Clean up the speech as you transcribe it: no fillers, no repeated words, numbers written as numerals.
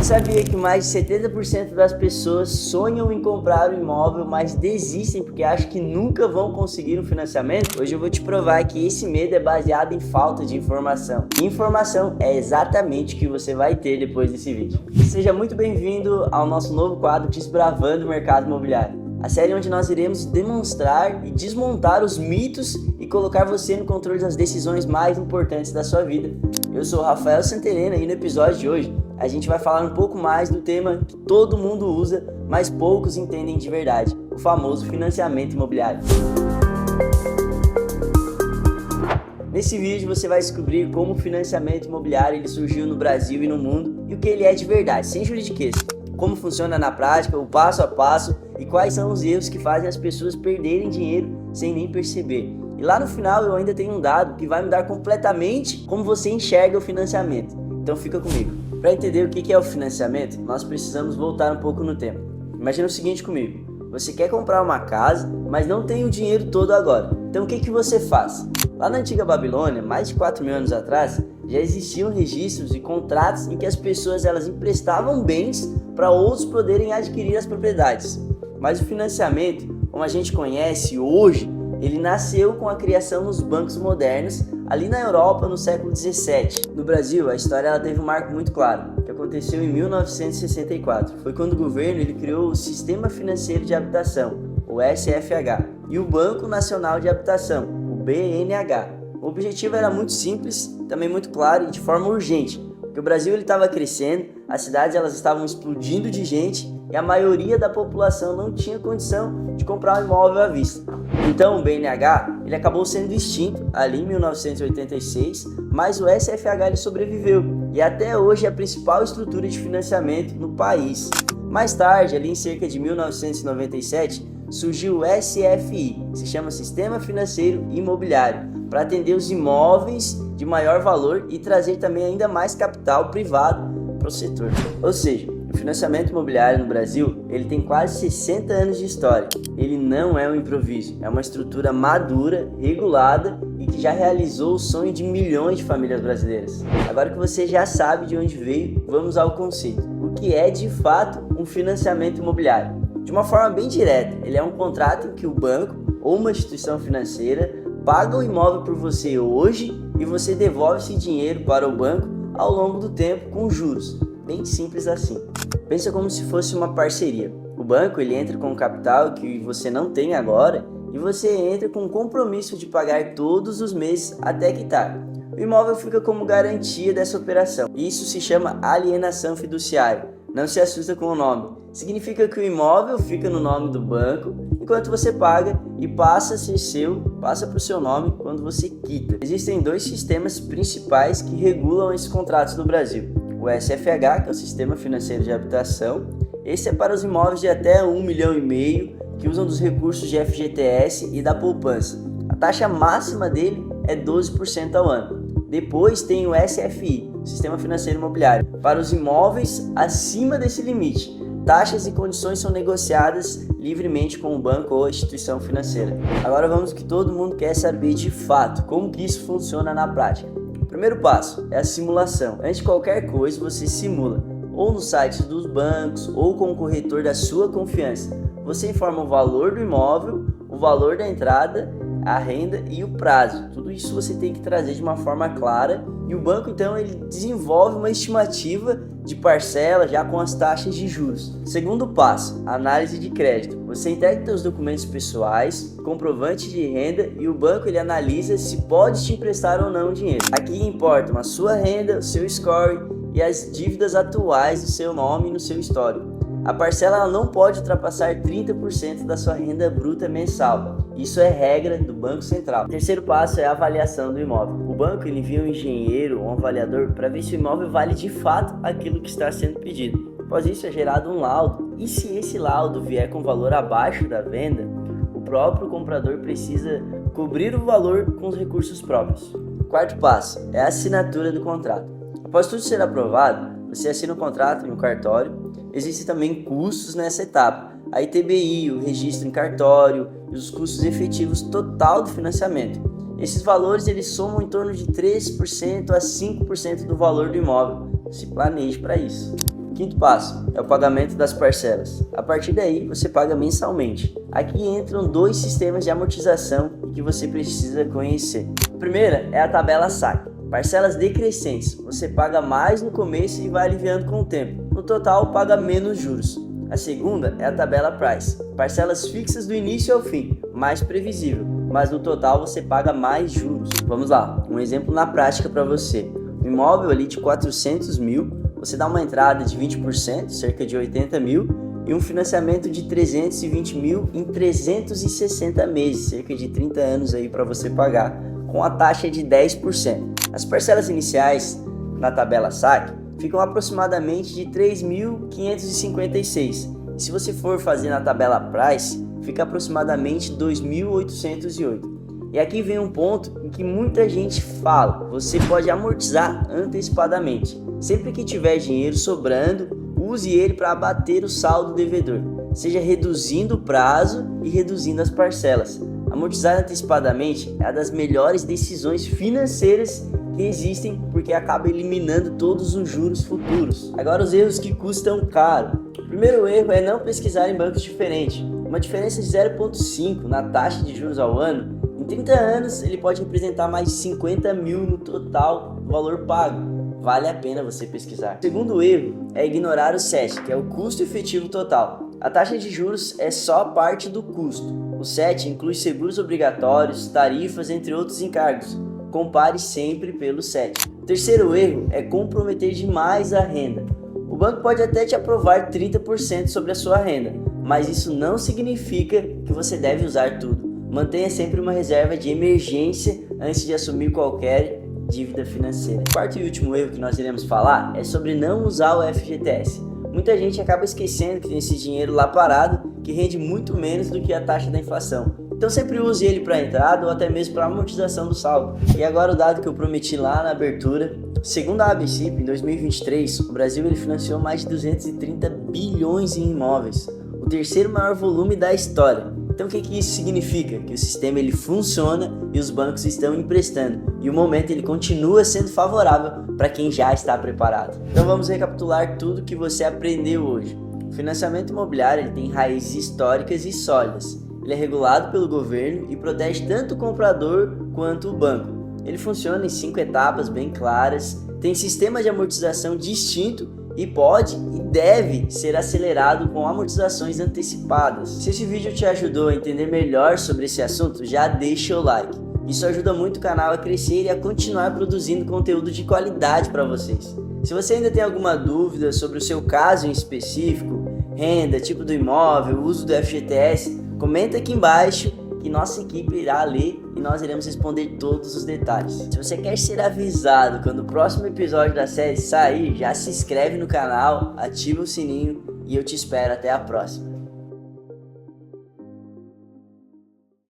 Sabia que mais de 70% das pessoas sonham em comprar um imóvel, mas desistem porque acham que nunca vão conseguir um financiamento? Hoje eu vou te provar que esse medo é baseado em falta de informação. E informação é exatamente o que você vai ter depois desse vídeo. Seja muito bem-vindo ao nosso novo quadro Desbravando o Mercado Imobiliário. A série onde nós iremos demonstrar e desmontar os mitos e colocar você no controle das decisões mais importantes da sua vida. Eu sou o Rafael Santelena e no episódio de hoje a gente vai falar um pouco mais do tema que todo mundo usa, mas poucos entendem de verdade, o famoso financiamento imobiliário. Nesse vídeo você vai descobrir como o financiamento imobiliário ele surgiu no Brasil e no mundo e o que ele é de verdade, sem juridiquês. Como funciona na prática, o passo a passo e quais são os erros que fazem as pessoas perderem dinheiro sem nem perceber. E lá no final eu ainda tenho um dado que vai mudar completamente como você enxerga o financiamento. Então fica comigo. Para entender o que é o financiamento, nós precisamos voltar um pouco no tempo. Imagina o seguinte comigo. Você quer comprar uma casa, mas não tem o dinheiro todo agora. Então o que você faz? Lá na antiga Babilônia, mais de 4.000 anos atrás, já existiam registros e contratos em que as pessoas elas emprestavam bens para outros poderem adquirir as propriedades. Mas o financiamento, como a gente conhece hoje, ele nasceu com a criação dos bancos modernos ali na Europa no século 17. No Brasil, a história ela teve um marco muito claro, que aconteceu em 1964. Foi quando o governo ele criou o Sistema Financeiro de Habitação, o SFH, e o Banco Nacional de Habitação, o BNH. O objetivo era muito simples, também muito claro e de forma urgente, porque o Brasil ele estava crescendo, as cidades elas estavam explodindo de gente e a maioria da população não tinha condição de comprar um imóvel à vista. Então o BNH ele acabou sendo extinto ali em 1986, mas o SFH ele sobreviveu e até hoje é a principal estrutura de financiamento no país. Mais tarde, ali em cerca de 1997, surgiu o SFI, que se chama Sistema Financeiro Imobiliário, para atender os imóveis de maior valor e trazer também ainda mais capital privado para o setor. Ou seja, o financiamento imobiliário no Brasil ele tem quase 60 anos de história. Ele não é um improviso, é uma estrutura madura, regulada e que já realizou o sonho de milhões de famílias brasileiras. Agora que você já sabe de onde veio, vamos ao conceito. O que é de fato um financiamento imobiliário? De uma forma bem direta, ele é um contrato em que o banco ou uma instituição financeira paga o imóvel por você hoje e você devolve esse dinheiro para o banco ao longo do tempo com juros. Bem simples assim. Pensa como se fosse uma parceria. O banco ele entra com um capital que você não tem agora e você entra com o compromisso de pagar todos os meses até quitar. O imóvel fica como garantia dessa operação. Isso se chama alienação fiduciária. Não se assusta com o nome. Significa que o imóvel fica no nome do banco enquanto você paga e passa a ser seu, passa para o seu nome quando você quita. Existem dois sistemas principais que regulam esses contratos no Brasil. O SFH, que é o Sistema Financeiro de Habitação, esse é para os imóveis de até 1,5 milhão que usam dos recursos de FGTS e da poupança. A taxa máxima dele é 12% ao ano. Depois tem o SFI, Sistema Financeiro Imobiliário, para os imóveis acima desse limite. Taxas e condições são negociadas livremente com o banco ou a instituição financeira. Agora vamos ao que todo mundo quer saber de fato, como que isso funciona na prática. O primeiro passo é a simulação. Antes de qualquer coisa, você simula, ou nos sites dos bancos, ou com o corretor da sua confiança. Você informa o valor do imóvel, o valor da entrada, a renda e o prazo. Tudo isso você tem que trazer de uma forma clara e o banco então ele desenvolve uma estimativa de parcela já com as taxas de juros. Segundo passo, análise de crédito. Você entrega os documentos pessoais, comprovante de renda e o banco ele analisa se pode te emprestar ou não dinheiro. Aqui importam a sua renda, o seu score e as dívidas atuais do seu nome e no seu histórico. A parcela ela não pode ultrapassar 30% da sua renda bruta mensal. Isso é regra do Banco Central. O terceiro passo é a avaliação do imóvel. O banco ele envia um engenheiro ou um avaliador para ver se o imóvel vale de fato aquilo que está sendo pedido. Após isso é gerado um laudo. E se esse laudo vier com valor abaixo da venda, o próprio comprador precisa cobrir o valor com os recursos próprios. O quarto passo é a assinatura do contrato. Após tudo ser aprovado, você assina o contrato no cartório. Existem também custos nessa etapa, a ITBI, o registro em cartório e os custos efetivos total do financiamento. Esses valores eles somam em torno de 3% a 5% do valor do imóvel. Se planeje para isso. Quinto passo é o pagamento das parcelas. A partir daí, você paga mensalmente. Aqui entram 2 sistemas de amortização que você precisa conhecer. A primeira é a tabela SAC. Parcelas decrescentes. Você paga mais no começo e vai aliviando com o tempo. No total, paga menos juros. A segunda é a tabela Price. Parcelas fixas do início ao fim, mais previsível, mas no total você paga mais juros. Vamos lá, um exemplo na prática para você. Um imóvel ali de 400 mil, você dá uma entrada de 20%, cerca de 80 mil, e um financiamento de 320 mil em 360 meses, cerca de 30 anos aí para você pagar, com a taxa de 10%. As parcelas iniciais na tabela SAC ficam aproximadamente de 3.556. E se você for fazer na tabela Price, fica aproximadamente 2.808. E aqui vem um ponto em que muita gente fala: você pode amortizar antecipadamente. Sempre que tiver dinheiro sobrando, use ele para abater o saldo devedor, seja reduzindo o prazo e reduzindo as parcelas. Amortizar antecipadamente é uma das melhores decisões financeiras que existem, porque acaba eliminando todos os juros futuros. Agora, os erros que custam caro. O primeiro erro é não pesquisar em bancos diferentes. Uma diferença de 0,5 na taxa de juros ao ano, em 30 anos ele pode representar mais de 50 mil no total do valor pago. Vale a pena você pesquisar. O segundo erro é ignorar o CET, que é o custo efetivo total. A taxa de juros é só parte do custo. O CET inclui seguros obrigatórios, tarifas, entre outros encargos. Compare sempre pelo CET. O terceiro erro é comprometer demais a renda. O banco pode até te aprovar 30% sobre a sua renda, mas isso não significa que você deve usar tudo. Mantenha sempre uma reserva de emergência antes de assumir qualquer dívida financeira. O quarto e último erro que nós iremos falar é sobre não usar o FGTS. Muita gente acaba esquecendo que tem esse dinheiro lá parado, que rende muito menos do que a taxa da inflação. Então sempre use ele para entrada ou até mesmo para amortização do saldo. E agora o dado que eu prometi lá na abertura. Segundo a ABCIP, em 2023, o Brasil ele financiou mais de 230 bilhões em imóveis, o terceiro maior volume da história. Então o que isso significa? Que o sistema ele funciona e os bancos estão emprestando. E o momento ele continua sendo favorável para quem já está preparado. Então vamos recapitular tudo que você aprendeu hoje. O financiamento imobiliário ele tem raízes históricas e sólidas. Ele é regulado pelo governo e protege tanto o comprador quanto o banco. Ele funciona em 5 etapas bem claras, tem sistema de amortização distinto e pode e deve ser acelerado com amortizações antecipadas. Se esse vídeo te ajudou a entender melhor sobre esse assunto, já deixa o like. Isso ajuda muito o canal a crescer e a continuar produzindo conteúdo de qualidade para vocês. Se você ainda tem alguma dúvida sobre o seu caso em específico, renda, tipo do imóvel, uso do FGTS, comenta aqui embaixo que nossa equipe irá ler e nós iremos responder todos os detalhes. Se você quer ser avisado quando o próximo episódio da série sair, já se inscreve no canal, ativa o sininho e eu te espero até a próxima.